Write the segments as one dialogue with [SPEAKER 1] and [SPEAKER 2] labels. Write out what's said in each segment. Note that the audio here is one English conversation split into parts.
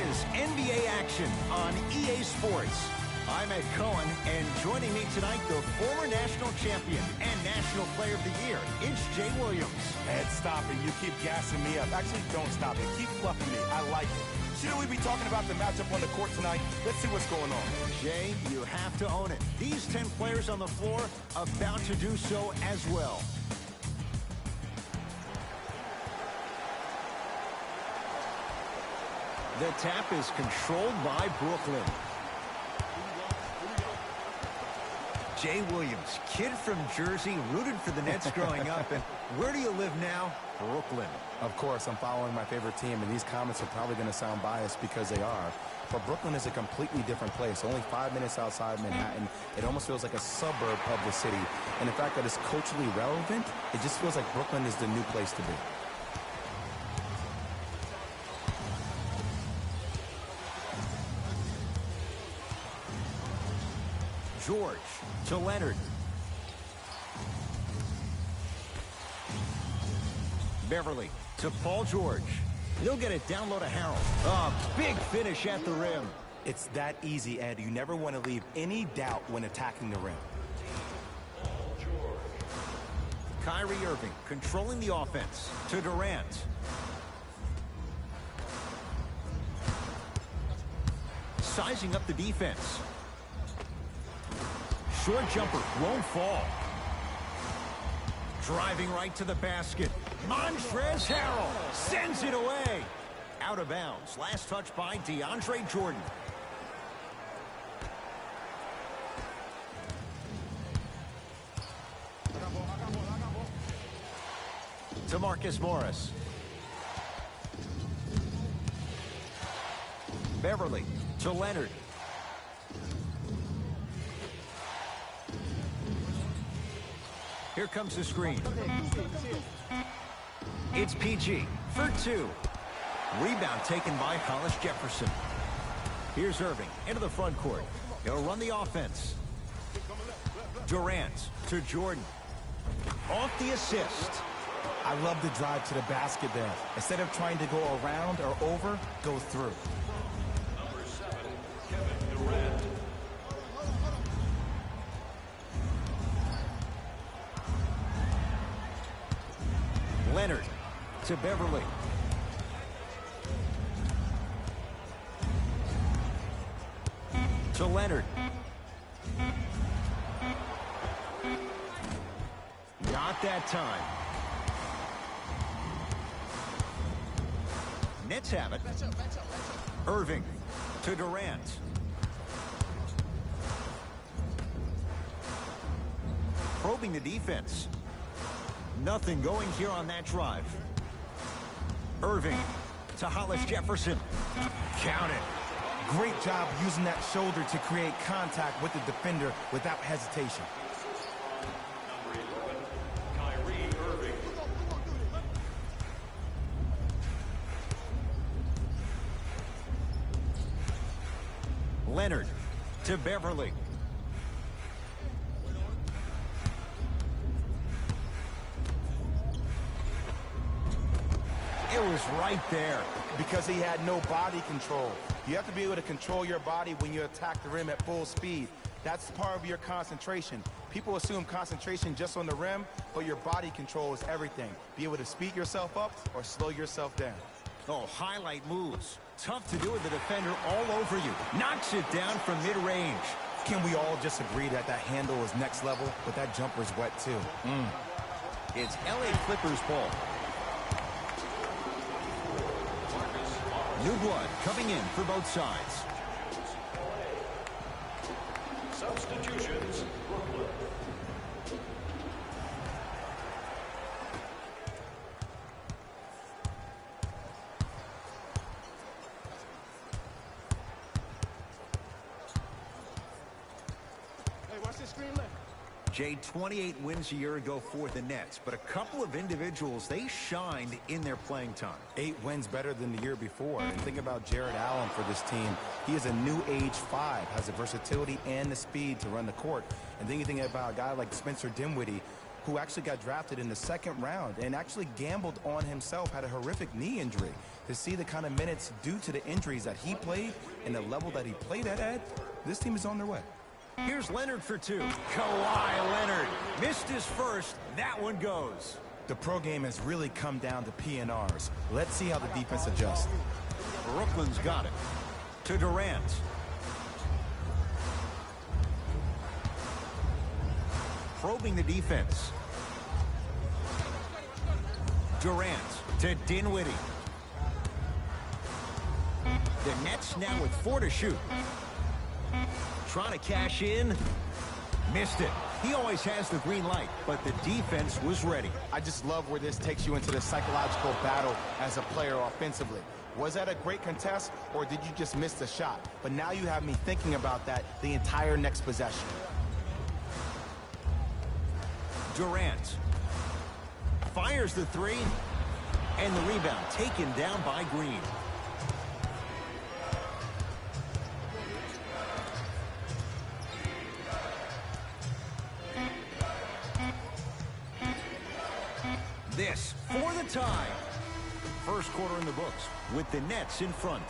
[SPEAKER 1] is NBA action on EA Sports. I'm Ed Cohen, and joining me tonight, the former national champion and National Player of the Year, it's Jay Williams.
[SPEAKER 2] Ed, stop it. You keep gassing me up. Actually, don't stop it. Keep fluffing me. I like it. Shouldn't we be talking about the matchup on the court tonight? Let's see what's going on.
[SPEAKER 1] Jay, you have to own it. These 10 players on the floor about to do so as well. The tap is controlled by Brooklyn. Jay Williams, kid from Jersey, rooted for the Nets growing up. And where do you live now? Brooklyn.
[SPEAKER 2] Of course, I'm following my favorite team, and these comments are probably going to sound biased because they are. But Brooklyn is a completely different place. Only 5 minutes outside Manhattan. It almost feels like a suburb of the city. And the fact that it's culturally relevant, it just feels like Brooklyn is the new place to be.
[SPEAKER 1] George to Leonard. Beverly to Paul George. He'll get it down low to Harold. Oh, big finish at the rim.
[SPEAKER 2] It's that easy, Ed. You never want to leave any doubt when attacking the rim.
[SPEAKER 1] Kyrie Irving controlling the offense to Durant. Sizing up the defense. Short jumper won't fall. Driving right to the basket. Montrezl Harrell sends it away. Out of bounds. Last touch by DeAndre Jordan. To Marcus Morris. Beverly to Leonard. Here comes the screen. It's PG for 2. Rebound taken by Hollis Jefferson. Here's Irving into the front court. He'll run the offense. Durant to Jordan. Off the assist.
[SPEAKER 2] I love the drive to the basket there. Instead of trying to go around or over, go through.
[SPEAKER 3] Number 7, Kevin Durant.
[SPEAKER 1] Leonard to Beverly. To Leonard. Not that time. Nets have it. Irving to Durant. Probing the defense. Nothing going here on that drive. Irving to Hollis Jefferson. Count it.
[SPEAKER 2] Great job using that shoulder to create contact with the defender without hesitation.
[SPEAKER 3] Number 11, Kyrie Irving.
[SPEAKER 1] Leonard to Beverly. It was right there.
[SPEAKER 2] Because he had no body control. You have to be able to control your body when you attack the rim at full speed. That's part of your concentration. People assume concentration just on the rim, but your body control is everything. Be able to speed yourself up or slow yourself down.
[SPEAKER 1] Oh, highlight moves. Tough to do with the defender all over you. Knocks it down from mid-range.
[SPEAKER 2] Can we all just agree that that handle is next level, but that jumper's wet too?
[SPEAKER 1] It's LA Clippers ball. New blood coming in for both sides.
[SPEAKER 3] Substitutions, Brooklyn.
[SPEAKER 4] Hey, watch this screen left.
[SPEAKER 1] Jay, 28 wins a year ago for the Nets, but a couple of individuals, they shined in their playing time.
[SPEAKER 2] 8 wins better than the year before. And think about Jared Allen for this team. He is a new age 5, has the versatility and the speed to run the court. And then you think about a guy like Spencer Dinwiddie, who actually got drafted in the 2nd round and actually gambled on himself, had a horrific knee injury. To see the kind of minutes due to the injuries that he played and the level that he played at, Ed, this team is on their way.
[SPEAKER 1] Here's Leonard for two. Kawhi Leonard missed his first. That one goes.
[SPEAKER 2] The pro game has really come down to PNRs. Let's see how the defense adjusts.
[SPEAKER 1] Brooklyn's got it. To Durant. Probing the defense. Durant to Dinwiddie. The Nets now with 4 to shoot. Trying to cash in. Missed it. He always has the green light, but the defense was ready.
[SPEAKER 2] I just love where this takes you into the psychological battle as a player offensively. Was that a great contest, or did you just miss the shot? But now you have me thinking about that the entire next possession.
[SPEAKER 1] Durant fires the three, and the rebound taken down by Green. This for the tie. First quarter in the books with the Nets in front.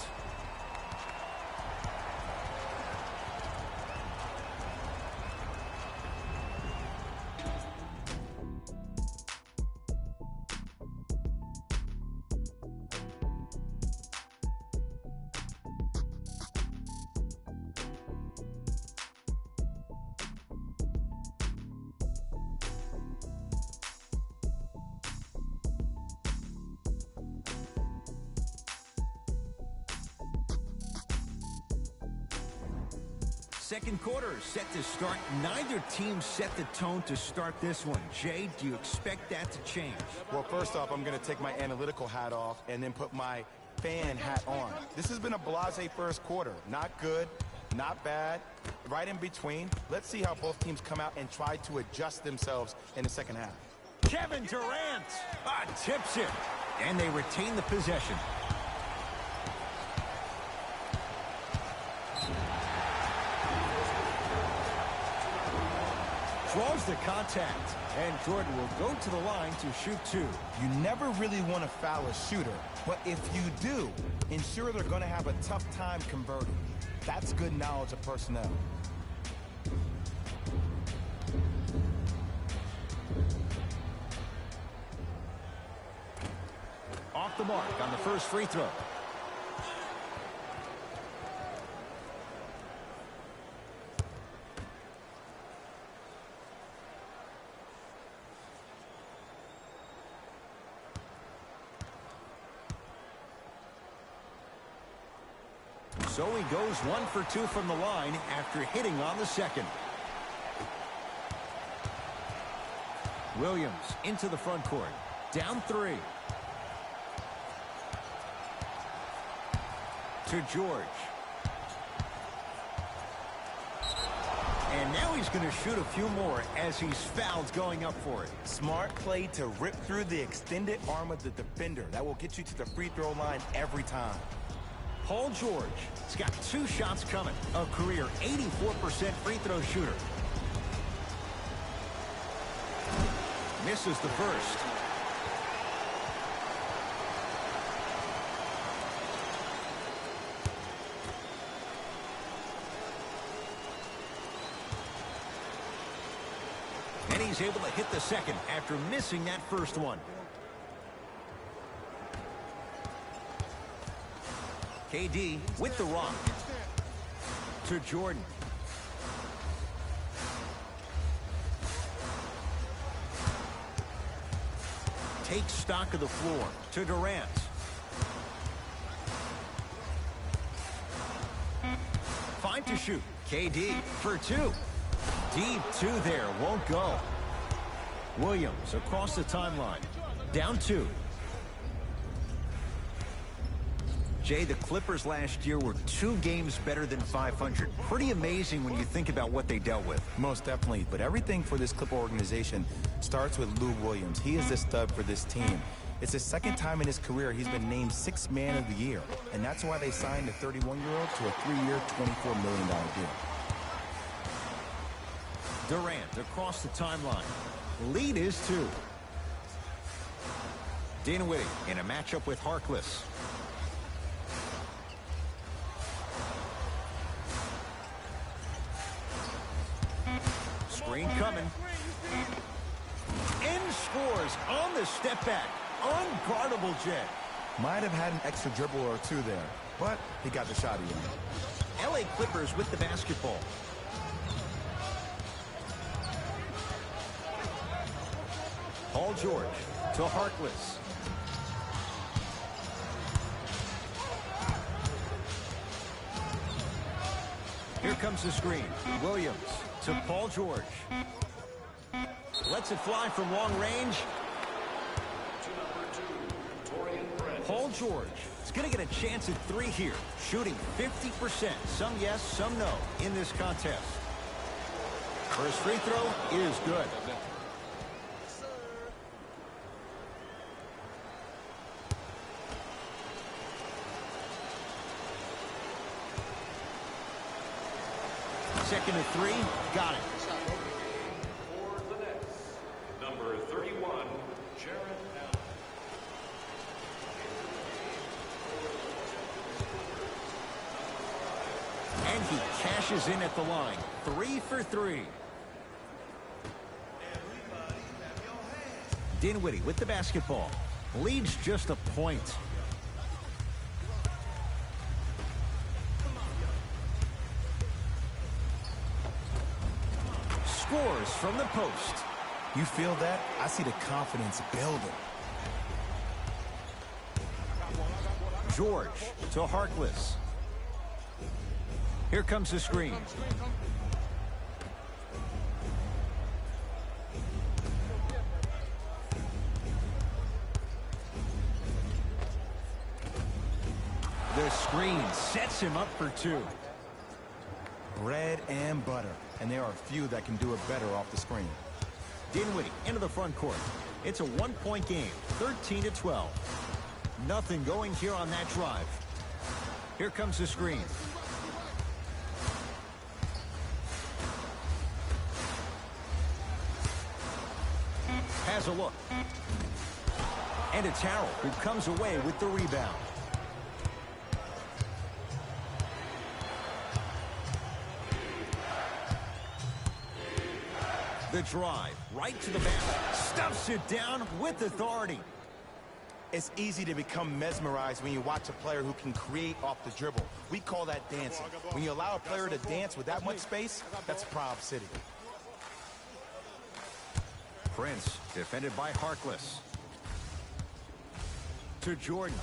[SPEAKER 1] Second quarter set to start. Neither team set the tone to start this one. Jay, do you expect that to change?
[SPEAKER 2] Well, first off, I'm going to take my analytical hat off and then put my fan hat on. This has been a blasé first quarter. Not good, not bad, right in between. Let's see how both teams come out and try to adjust themselves in the second half.
[SPEAKER 1] Kevin Durant tips it, and they retain the possession. Draws the contact, and Jordan will go to the line to shoot two.
[SPEAKER 2] You never really want to foul a shooter, but if you do, ensure they're going to have a tough time converting. That's good knowledge of personnel.
[SPEAKER 1] Off the mark on the first free throw. So he goes 1 for 2 from the line after hitting on the second. Williams into the front court. Down 3. To George. And now he's going to shoot a few more as he's fouled going up for it.
[SPEAKER 2] Smart play to rip through the extended arm of the defender. That will get you to the free throw line every time.
[SPEAKER 1] Paul George has got 2 shots coming. A career 84% free throw shooter. Misses the first. And he's able to hit the second after missing that first one. KD with the rock. To Jordan. Takes stock of the floor. To Durant. Fine to shoot. KD for 2. Deep 2 there. Won't go. Williams across the timeline. Down 2. Jay, the Clippers last year were 2 games better than 500. Pretty amazing when you think about what they dealt with.
[SPEAKER 2] Most definitely, but everything for this Clipper organization starts with Lou Williams. He is the stud for this team. It's the second time in his career he's been named 6th Man of the Year, and that's why they signed the 31-year-old to a 3-year, $24 million deal.
[SPEAKER 1] Durant across the timeline. Lead is 2. Dinwiddie in a matchup with Harkless. Screen coming. And scores on the step back. Unguardable Jet.
[SPEAKER 2] Might have had an extra dribble or two there, but he got the shot in.
[SPEAKER 1] LA Clippers with the basketball. Paul George to Harkless. Here comes the screen. Williams to Paul George. Lets it fly from long range. Paul George is going to get a chance at three here. Shooting 50%. Some yes, some no in this contest. First free throw is good. Second to three, got it.
[SPEAKER 3] For the Nets, number 31, Jarrett Allen.
[SPEAKER 1] And he cashes in at the line. 3 for 3. Dinwiddie with the basketball. Leads just a point. Scores from the post.
[SPEAKER 2] You feel that? I see the confidence building.
[SPEAKER 1] George to Harkless. Here comes the screen. The screen sets him up for two.
[SPEAKER 2] Bread and butter. And there are few that can do it better off the screen.
[SPEAKER 1] Dinwiddie into the front court. It's a one-point game, 13-12. Nothing going here on that drive. Here comes the screen. Has a look. And it's Harrell who comes away with the rebound. The drive, right to the basket, stuffs it down with authority.
[SPEAKER 2] It's easy to become mesmerized when you watch a player who can create off the dribble. We call that dancing. When you allow a player to dance with that much space, that's Prob City.
[SPEAKER 1] Prince, defended by Harkless. To Jordan.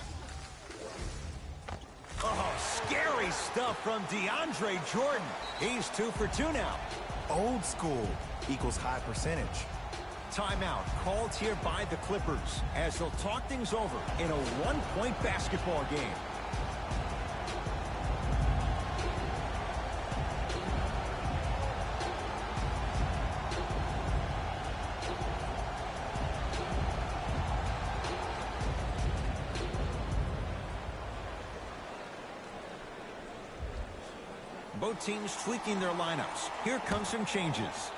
[SPEAKER 1] Oh, scary stuff from DeAndre Jordan. He's 2 for 2 now.
[SPEAKER 2] Old school equals high percentage.
[SPEAKER 1] Timeout called here by the Clippers as they'll talk things over in a one-point basketball game. Both teams tweaking their lineups. Here comes some changes.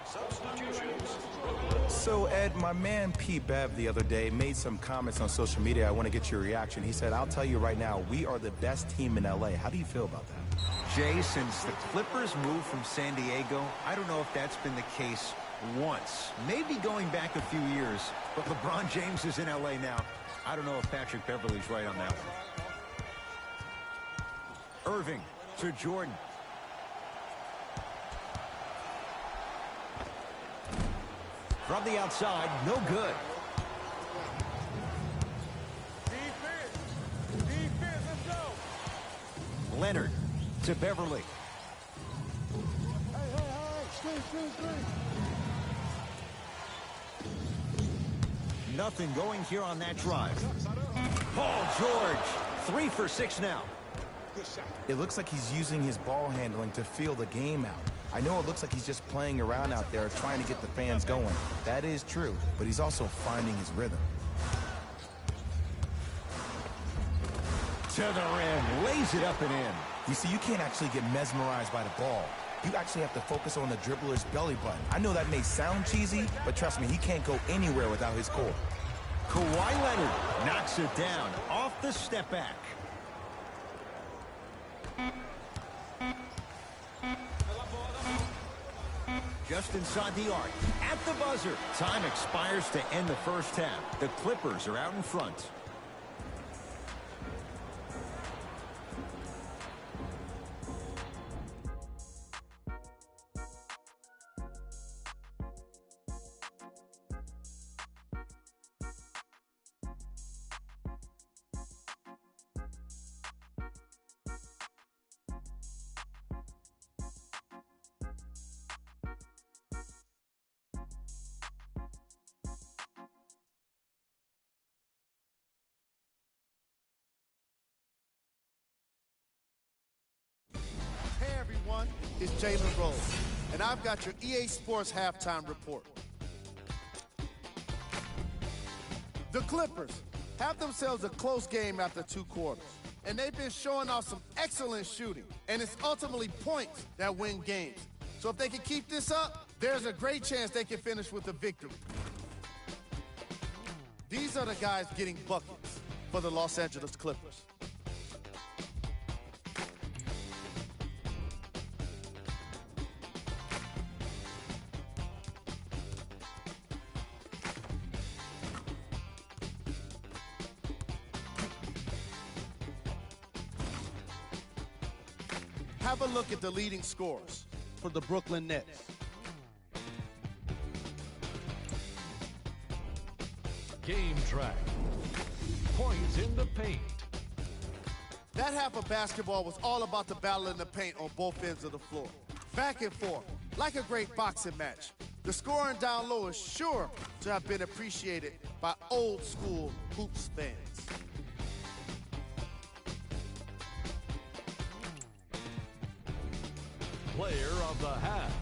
[SPEAKER 3] Substitutions, Brooklyn.
[SPEAKER 2] So, Ed, my man P. Bev the other day made some comments on social media. I want to get your reaction. He said, I'll tell you right now, we are the best team in L.A. How do you feel about that?
[SPEAKER 1] Jay, since the Clippers moved from San Diego, I don't know if that's been the case once. Maybe going back a few years, but LeBron James is in L.A. now. I don't know if Patrick Beverley's right on that one. Irving to Jordan. From the outside, no good.
[SPEAKER 4] Defense, let's go.
[SPEAKER 1] Leonard to Beverley.
[SPEAKER 4] Hey, screen.
[SPEAKER 1] Nothing going here on that drive. Paul George, 3 for 6 now.
[SPEAKER 2] It looks like he's using his ball handling to feel the game out. I know it looks like he's just playing around out there trying to get the fans going. That is true, but he's also finding his rhythm.
[SPEAKER 1] To the rim, lays it up and in.
[SPEAKER 2] You see, you can't actually get mesmerized by the ball. You actually have to focus on the dribbler's belly button. I know that may sound cheesy, but trust me, he can't go anywhere without his core.
[SPEAKER 1] Kawhi Leonard knocks it down off the step back. just inside the arc. At the buzzer. Time expires to end the first half. The Clippers are out in front.
[SPEAKER 4] Hey everyone, it's Jalen Rose, and I've got your EA Sports halftime report. The Clippers have themselves a close game after 2 quarters, and they've been showing off some excellent shooting, and it's ultimately points that win games. So if they can keep this up, there's a great chance they can finish with a victory. These are the guys getting buckets for the Los Angeles Clippers. Have a look at the leading scorers for the Brooklyn Nets.
[SPEAKER 3] Game track. Points in the paint.
[SPEAKER 4] That half of basketball was all about the battle in the paint on both ends of the floor. Back and forth, like a great boxing match. The scoring down low is sure to have been appreciated by old school hoops fans.
[SPEAKER 3] Player of the half.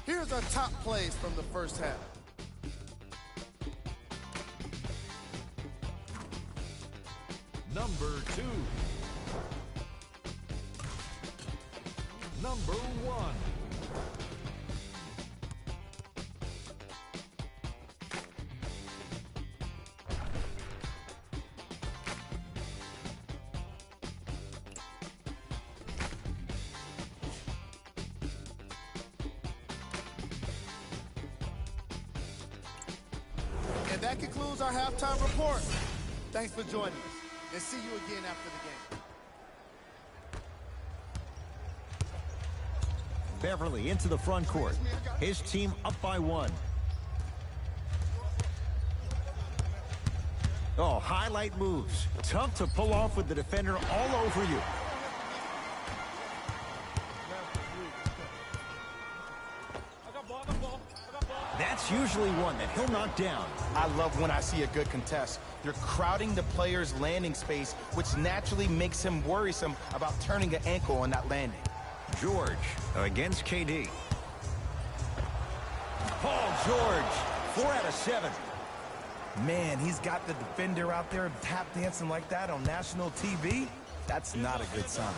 [SPEAKER 4] Here's our top plays from the first half.
[SPEAKER 3] Number 2. Number 1.
[SPEAKER 4] And that concludes our halftime report. Thanks for joining us, and see you again after the game.
[SPEAKER 1] Beverly into the front court. His team up by 1. Oh, highlight moves. Tough to pull off with the defender all over you. That's usually one that he'll knock down.
[SPEAKER 2] I love when I see a good contest. You're crowding the player's landing space, which naturally makes him worrisome about turning an ankle on that landing.
[SPEAKER 1] George against KD. Paul George, 4 out of 7.
[SPEAKER 2] Man, he's got the defender out there tap dancing like that on national TV. That's not a good sign.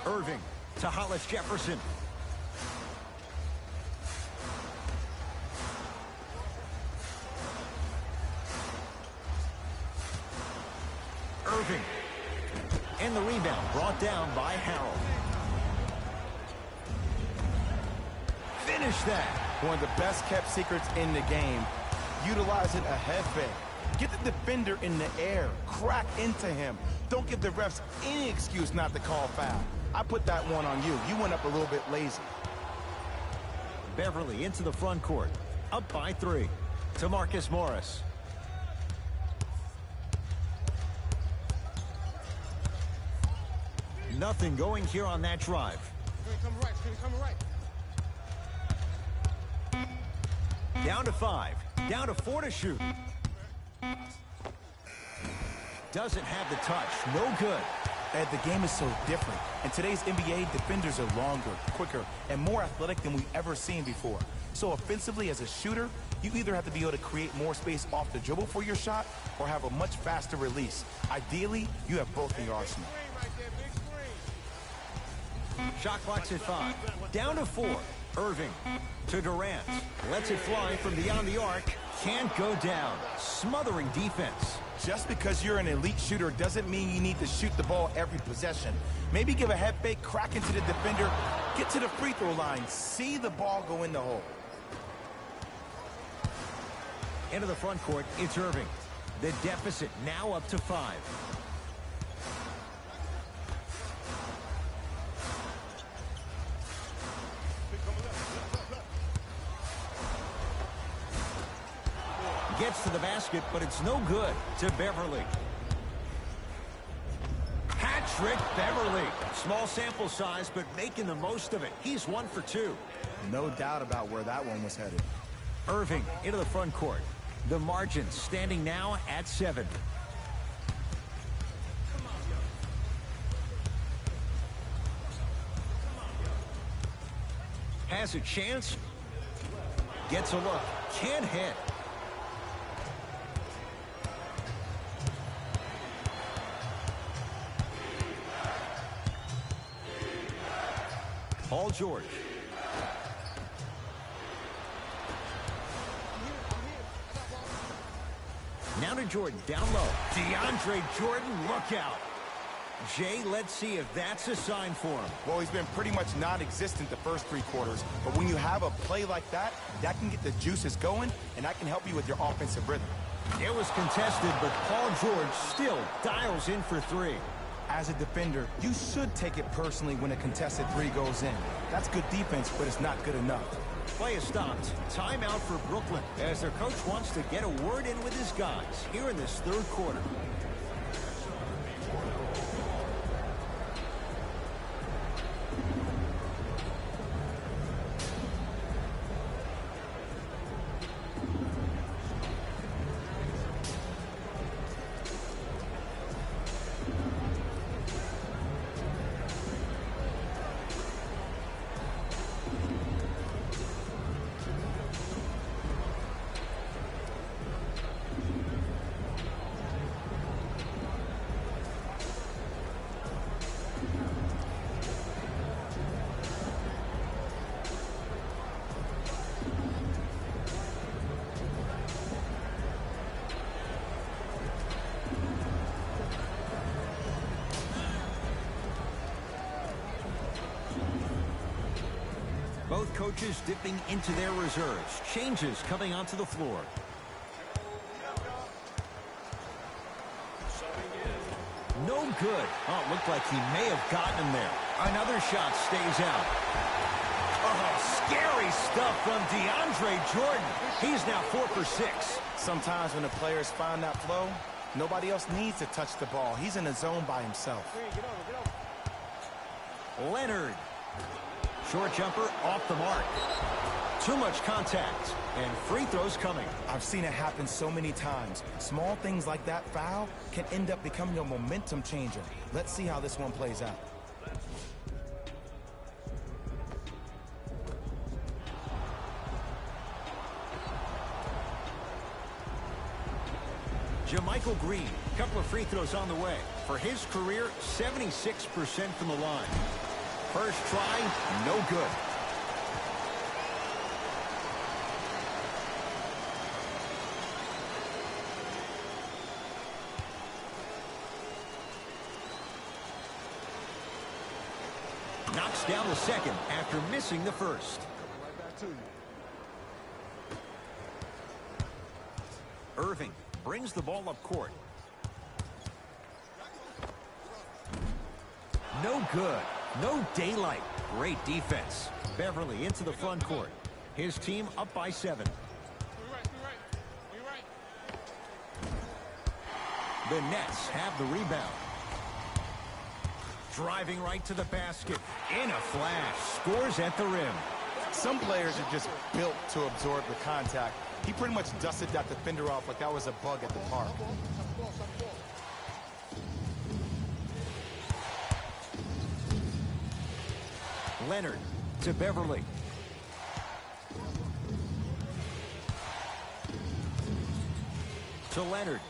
[SPEAKER 1] Irving to Hollis Jefferson. Irving. And the rebound brought down by Harold. Finish that.
[SPEAKER 2] One of the best kept secrets in the game. Utilizing a head fake. Get the defender in the air. Crack into him. Don't give the refs any excuse not to call foul. I put that one on you. You went up a little bit lazy.
[SPEAKER 1] Beverly into the front court. Up by 3. To Marcus Morris. Nothing going here on that drive. Down to 5. Down to 4 to shoot. Doesn't have the touch. No good.
[SPEAKER 2] Ed, the game is so different. In today's NBA, defenders are longer, quicker, and more athletic than we've ever seen before. So offensively, as a shooter, you either have to be able to create more space off the dribble for your shot or have a much faster release. Ideally, you have both in your arsenal.
[SPEAKER 1] Shot clock's at 5. Down to 4. Irving to Durant. Lets it fly from beyond the arc. Can't go down. Smothering defense.
[SPEAKER 2] Just because you're an elite shooter doesn't mean you need to shoot the ball every possession. Maybe give a head fake, crack into the defender, get to the free throw line, see the ball go in the hole.
[SPEAKER 1] Into the front court, it's Irving. The deficit now up to 5. Gets to the basket, but it's no good to Beverly. Hat-trick Beverly. Small sample size, but making the most of it. He's 1 for 2.
[SPEAKER 2] No doubt about where that one was headed.
[SPEAKER 1] Irving into the front court. The margin standing now at 7. Has a chance. Gets a look. Can't hit. Paul George. Now to Jordan, down low. DeAndre Jordan, look out. Jay, let's see if that's a sign for him.
[SPEAKER 2] Well, he's been pretty much non-existent the first 3 quarters, but when you have a play like that, that can get the juices going, and that can help you with your offensive rhythm.
[SPEAKER 1] It was contested, but Paul George still dials in for 3.
[SPEAKER 2] As a defender, you should take it personally when a contested 3 goes in. That's good defense, but it's not good enough.
[SPEAKER 1] Play is stopped. Timeout for Brooklyn as their coach wants to get a word in with his guys here in this 3rd quarter. Both coaches dipping into their reserves. Changes coming onto the floor. No good. Oh, it looked like he may have gotten him there. Another shot stays out. Oh, scary stuff from DeAndre Jordan. He's now 4 for 6.
[SPEAKER 2] Sometimes when the players find that flow, nobody else needs to touch the ball. He's in the zone by himself.
[SPEAKER 1] Leonard. Short jumper off the mark. Too much contact. And free throws coming.
[SPEAKER 2] I've seen it happen so many times. Small things like that foul can end up becoming a momentum changer. Let's see how this one plays out.
[SPEAKER 1] JaMychal Green, couple of free throws on the way. For his career, 76% from the line. First try, no good. Knocks down the second after missing the first. Irving brings the ball up court. No good. No daylight. Great defense. Beverly into the front court. His team up by 7. The Nets have the rebound. Driving right to the basket. In a flash. Scores at the rim.
[SPEAKER 2] Some players are just built to absorb the contact. He pretty much dusted that defender off like that was a bug at the park.
[SPEAKER 1] Leonard to Beverly. To Leonard.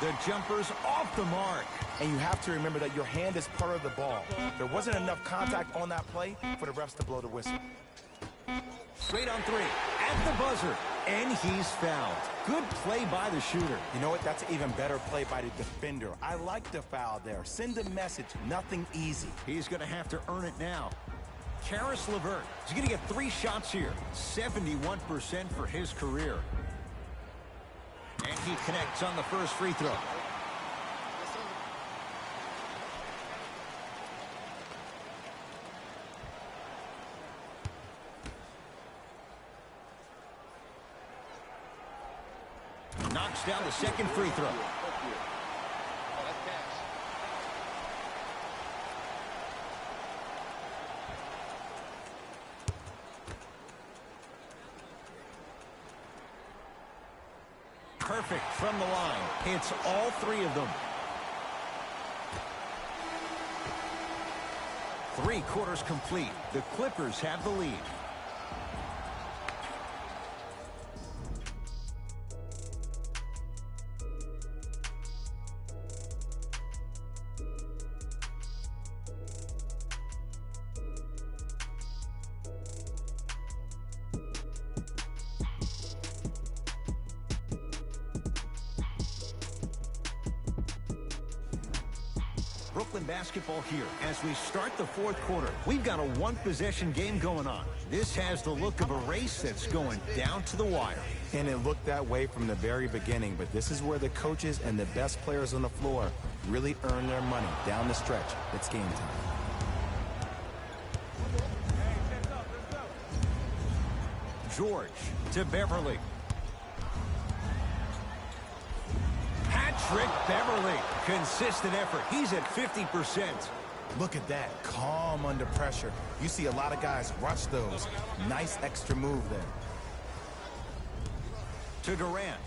[SPEAKER 1] The jumper's off the mark.
[SPEAKER 2] And you have to remember that your hand is part of the ball. There wasn't enough contact on that play for the refs to blow the whistle.
[SPEAKER 1] Straight on three, at the buzzer, and he's fouled. Good play by the shooter.
[SPEAKER 2] You know what? That's an even better play by the defender. I like the foul there. Send a message, nothing easy.
[SPEAKER 1] He's going to have to earn it now. Caris LeVert is going to get 3 shots here. 71% for his career. And he connects on the first free throw. Knocks down the second free throw. Perfect from the line. Hits all 3 of them. 3 quarters complete. The Clippers have the lead. Brooklyn basketball here as we start the 4th quarter. We've got a 1-possession game going on. This has the look of a race that's going down to the wire.
[SPEAKER 2] And it looked that way from the very beginning, but this is where the coaches and the best players on the floor really earn their money down the stretch. It's game time.
[SPEAKER 1] George to Beverly. Patrick Beverly. Consistent effort. He's at 50%.
[SPEAKER 2] Look at that. Calm under pressure. You see a lot of guys rush those. Nice extra move there.
[SPEAKER 1] To Durant.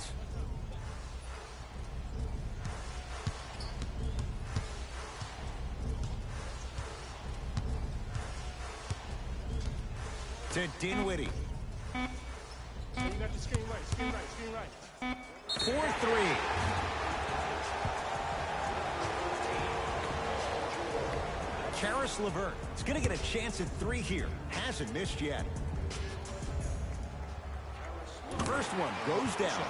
[SPEAKER 1] To Dinwiddie.
[SPEAKER 5] You got the screen right.
[SPEAKER 1] 4-3. Caris LeVert is going to get a chance at 3 here. Hasn't missed yet. First one goes down.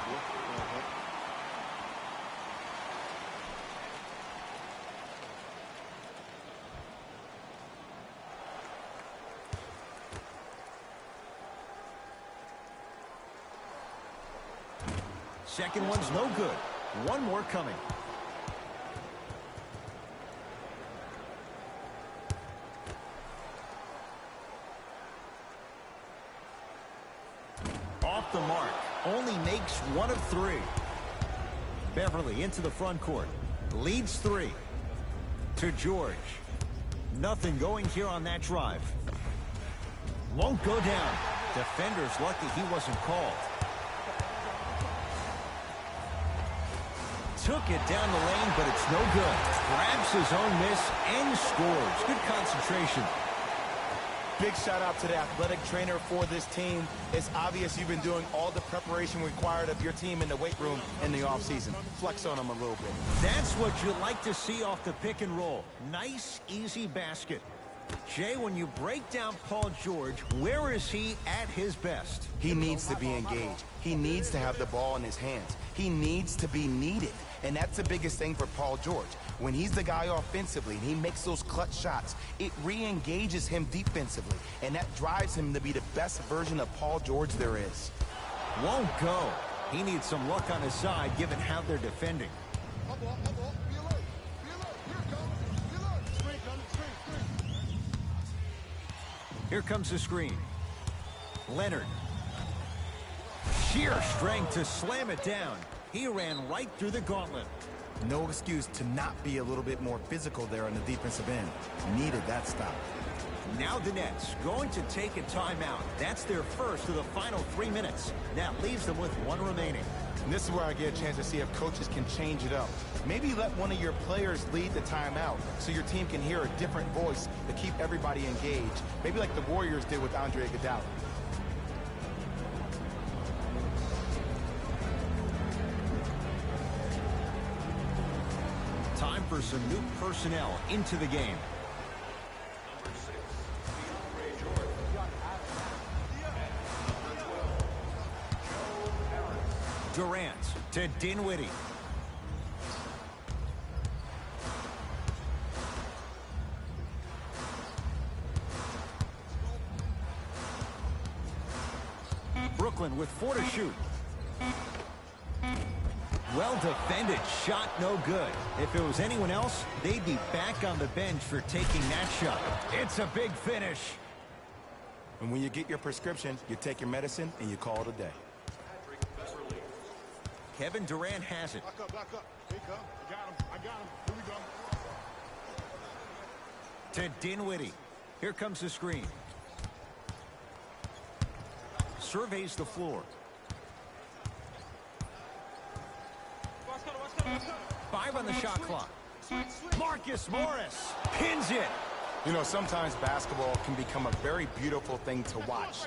[SPEAKER 1] Second one's no good. One more coming. Off the mark. Only makes 1 of 3. Beverly into the front court. Leads 3. To George. Nothing going here on that drive. Won't go down. Defender's lucky he wasn't called. Took it down the lane, but it's no good. Grabs his own miss and scores. Good concentration.
[SPEAKER 2] Big shout out to the athletic trainer for this team. It's obvious you've been doing all the preparation required of your team in the weight room in the offseason. Flex on them a little bit.
[SPEAKER 1] That's what you like to see off the pick and roll. Nice, easy basket. Jay, when you break down Paul George, where is he at his best?
[SPEAKER 2] He needs to be engaged. He needs to have the ball in his hands. He needs to be needed. And that's the biggest thing for Paul George. When he's the guy offensively and he makes those clutch shots, it re-engages him defensively. And that drives him to be the best version of Paul George there is.
[SPEAKER 1] Won't go. He needs some luck on his side given how they're defending. Here comes the screen. Leonard. Sheer strength to slam it down. He ran right through the gauntlet.
[SPEAKER 2] No excuse to not be a little bit more physical there on the defensive end. Needed that stop.
[SPEAKER 1] Now the Nets going to take a timeout. That's their first of the final 3 minutes. That leaves them with 1 remaining.
[SPEAKER 2] And this is where I get a chance to see if coaches can change it up. Maybe let one of your players lead the timeout so your team can hear a different voice to keep everybody engaged. Maybe like the Warriors did with Andre Iguodala.
[SPEAKER 1] for some new personnel into the game. Durant to Dinwiddie. Brooklyn with 4 to shoot. Well defended, shot no good. If it was anyone else, they'd be back on the bench for taking that shot. It's a big finish.
[SPEAKER 2] And when you get your prescription, you take your medicine and you call it a day.
[SPEAKER 1] Kevin Durant has it.
[SPEAKER 5] Back up, back up. Here you come. I got him. Here we go.
[SPEAKER 1] To Dinwiddie. Here comes the screen. Surveys the floor. 5 on the shot clock. Marcus Morris pins it.
[SPEAKER 2] You know, sometimes basketball can become a very beautiful thing to watch.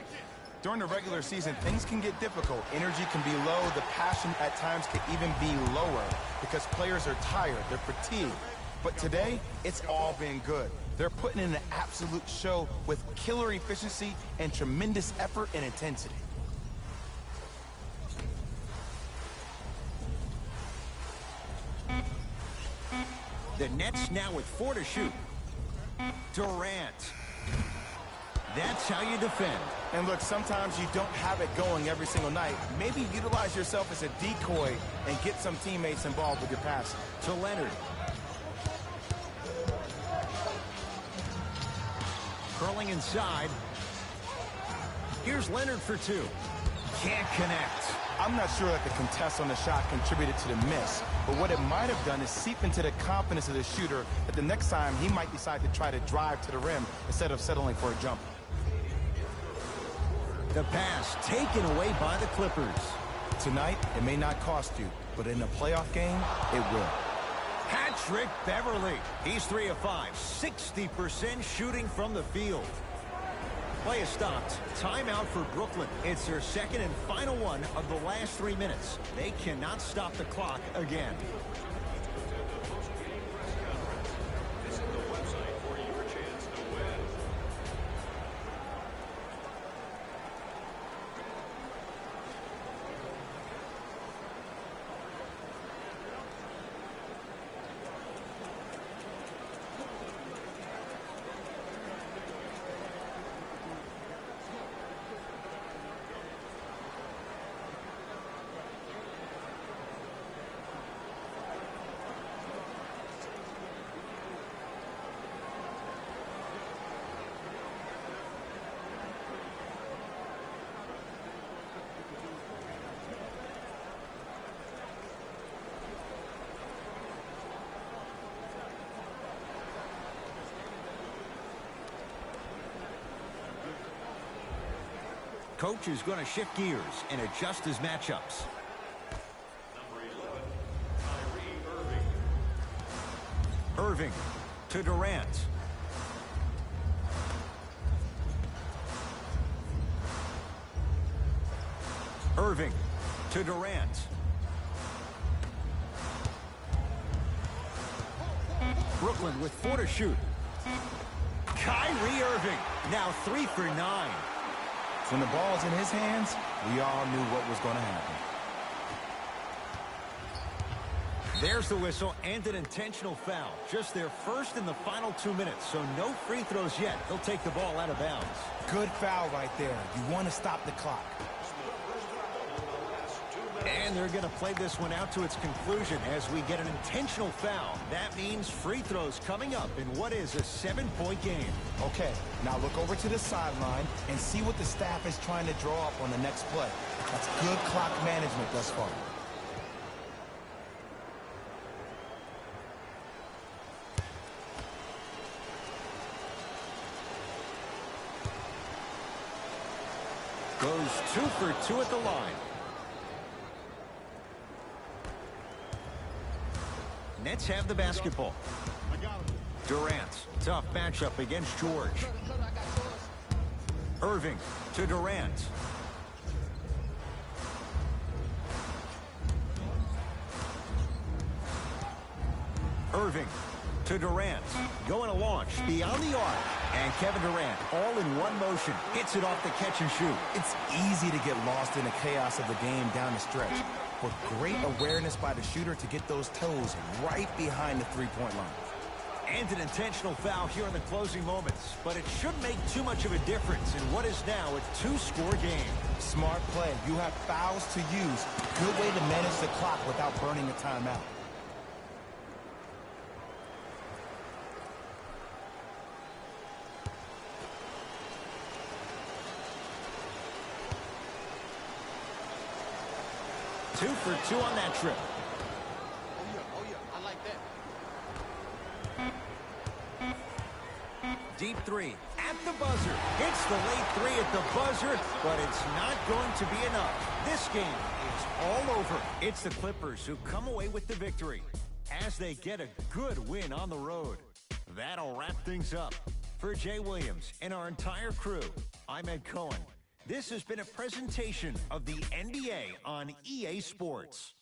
[SPEAKER 2] During the regular season, things can get difficult. Energy can be low. The passion at times can even be lower because players are tired. They're fatigued. But today, it's all been good. They're putting in an absolute show with killer efficiency and tremendous effort and intensity.
[SPEAKER 1] The Nets now with 4 to shoot. Durant. That's how you defend.
[SPEAKER 2] And look, sometimes you don't have it going every single night. Maybe utilize yourself as a decoy and get some teammates involved with your passing.
[SPEAKER 1] To Leonard. Curling inside. Here's Leonard for 2. Can't connect.
[SPEAKER 2] I'm not sure that the contest on the shot contributed to the miss, but what it might have done is seep into the confidence of the shooter that the next time he might decide to try to drive to the rim instead of settling for a jump.
[SPEAKER 1] The pass taken away by the Clippers.
[SPEAKER 2] Tonight, it may not cost you, but in a playoff game, it will.
[SPEAKER 1] Patrick Beverly. He's 3 of 5. 60% shooting from the field. Play is stopped. Timeout for Brooklyn. It's their second and final one of the last 3 minutes. They cannot stop the clock again. Coach is going to shift gears and adjust his matchups. Irving to Durant. Irving to Durant. Brooklyn with 4 to shoot. Kyrie Irving now 3 for 9.
[SPEAKER 2] When the ball's in his hands, we all knew what was going to happen.
[SPEAKER 1] There's the whistle and an intentional foul. Just their first in the final 2 minutes, so no free throws yet. They'll take the ball out of bounds.
[SPEAKER 2] Good foul right there. You want to stop the clock.
[SPEAKER 1] And they're going to play this one out to its conclusion as we get an intentional foul. That means free throws coming up in what is a 7-point game.
[SPEAKER 2] Okay, now look over to the sideline and see what the staff is trying to draw up on the next play. That's good clock management thus far.
[SPEAKER 1] Goes 2 for 2 at the line. Nets have the basketball. Durant, tough matchup against George. Irving to Durant. Irving to Durant. Going to launch beyond the arc. And Kevin Durant, all in one motion, hits it off the catch and shoot.
[SPEAKER 2] It's easy to get lost in the chaos of the game down the stretch. But great awareness by the shooter to get those toes right behind the three-point line.
[SPEAKER 1] And an intentional foul here in the closing moments. But it shouldn't make too much of a difference in what is now a two-score game.
[SPEAKER 2] Smart play. You have fouls to use. Good way to manage the clock without burning a timeout.
[SPEAKER 1] Two for two on that trip.
[SPEAKER 5] Oh yeah, I like that.
[SPEAKER 1] Deep three at the buzzer. Hits the late three at the buzzer, but it's not going to be enough. This game is all over. It's the Clippers who come away with the victory as they get a good win on the road. That'll wrap things up. For Jay Williams and our entire crew, I'm Ed Cohen. This has been a presentation of the NBA on EA Sports.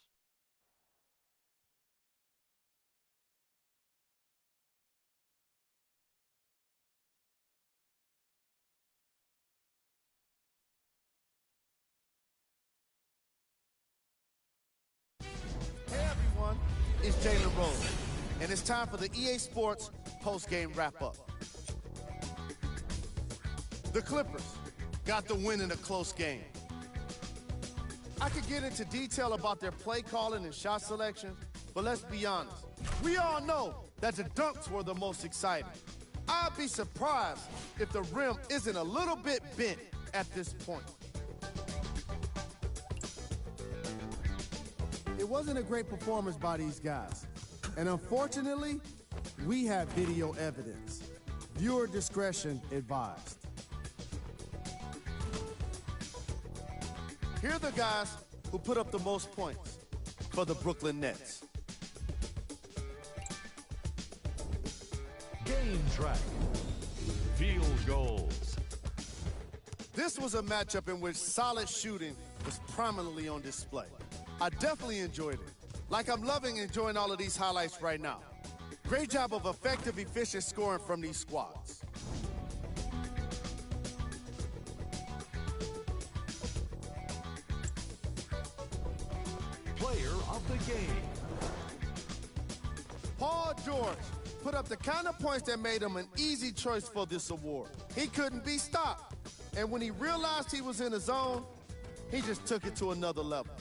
[SPEAKER 4] Hey everyone, it's Jalen Rose, and it's time for the EA Sports post-game wrap-up. The Clippers got the win in a close game. I could get into detail about their play calling and shot selection, but let's be honest. We all know that the dunks were the most exciting. I'd be surprised if the rim isn't a little bit bent at this point.
[SPEAKER 6] It wasn't a great performance by these guys. And unfortunately, we have video evidence. Viewer discretion advised.
[SPEAKER 4] Here are the guys who put up the most points for the Brooklyn Nets.
[SPEAKER 3] Game track. Field goals.
[SPEAKER 4] This was a matchup in which solid shooting was prominently on display. I definitely enjoyed it. Like I'm loving enjoying all of these highlights right now. Great job of effective, efficient scoring from these squads.
[SPEAKER 3] Player of the game.
[SPEAKER 4] Paul George put up the kind of points that made him an easy choice for this award. He couldn't be stopped. And when he realized he was in the zone, he just took it to another level.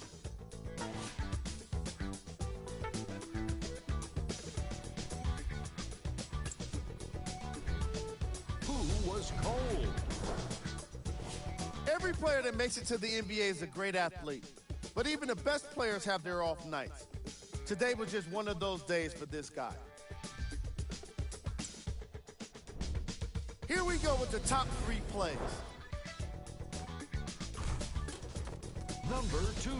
[SPEAKER 3] Who was cold?
[SPEAKER 4] Every player that makes it to the NBA is a great athlete. But even the best players have their off nights. Today was just one of those days for this guy. Here we go with the top 3 plays.
[SPEAKER 3] Number 2.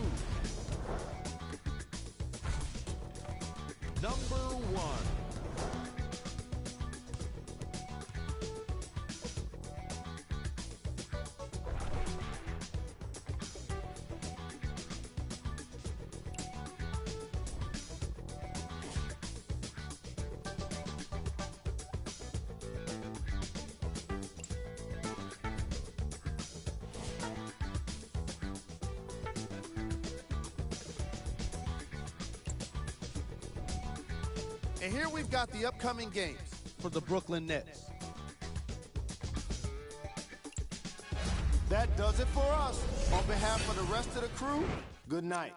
[SPEAKER 3] Number 1.
[SPEAKER 4] And here we've got the upcoming games for the Brooklyn Nets. That does it for us. On behalf of the rest of the crew, good night.